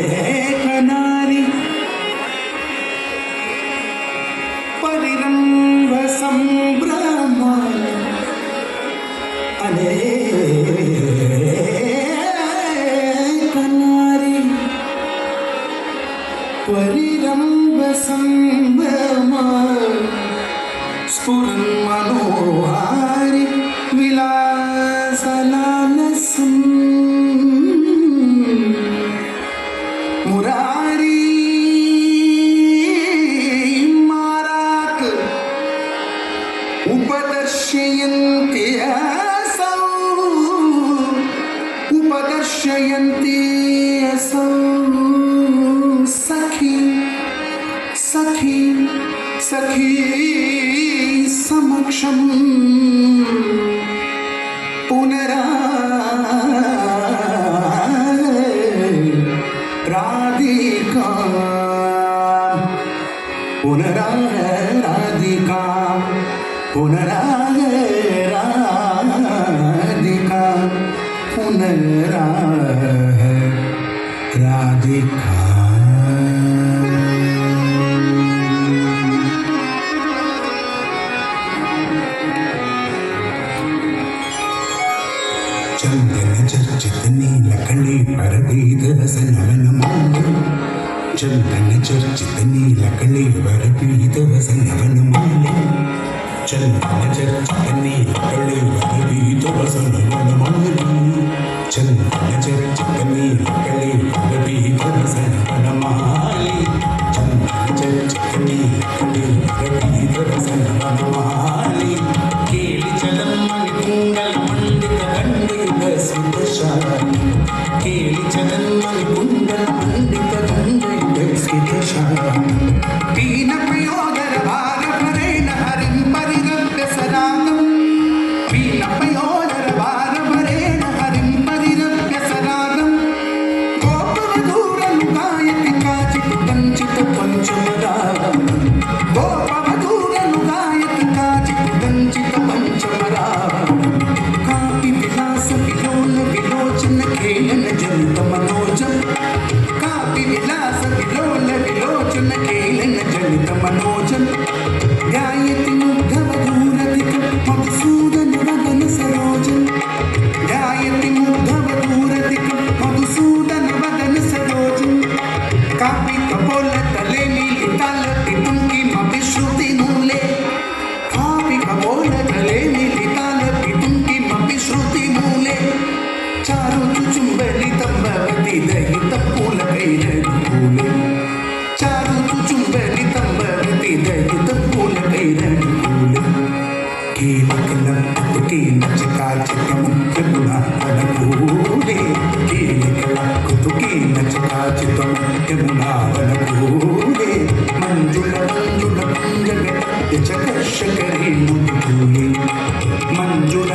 अनेकनारी परिरंभ संभ्रम अनेकनारी परिरंभ संभ्रम स्फुरन् मनोहारी विलासलालसं मुरारी माराक उपदर्शयन्ति असौ सखी सखी सखी समक्षं पुनरा राधिका पुनरा राधिका पुनरा राधिका पुनरा राधिका चंदन चर्चित नीलकणी परदीद वसनवनमाले चंदन चर्चित नीलकणी परदीद वसनवनमाले चंदन चर्चित नीलकणी परदीद वसनवनमाले चंदन चर्चित नीलकणी परदीद वसनवनमाले चंदन चर्चित नीलकणी परदीद वसनवनमाले केली चलमणि कुंडल मंडित गंडयुग स्मितशाली केली चलमणि कुंडल मंडित गंडयुग स्मितशाली पीन पयोदर भार भरेण हरिं परिरभ्य सदानं पीन पयोदर भार भरेण हरिं परिरभ्य सदानं गोपवधूरं गायति काचित् कञ्चित् पञ्चमरागम् गोपवधूरं गायति काचित् कञ्चित् पञ्चमरागम् कापि विलास विलोल विलोचन खेलन जनित मनोजं कापि विलास विलोल विलोचन खेलन जनित मनोजं ध्यायति मुग्धवधूरधिकं मधुसूदन वदन सरोजं ध्यायति मुग्धवधूरधिकं मधुसूदन वदन सरोजं कापि कपोल तले नीलिताल पितुंकिमपि श्रुतिमूले कापि कपोल तले नीलिताल पितुंकिमपि श्रुतिमूले चारु चुचुंबलितं भवति दयितं पूलकैरनुकूले चारु चुचुंबलितं भवति दयितं पूलकैरनुकूले कीलकलक्कुतु कीलचकाचितमुख्यमुनावनकूले कीलकलक्कुतु कीलचकाचितमुख्यमुनावनकूले मंजुल मंजुल पुंजगत्य चकर्षकरे मुदुकूले मंजुल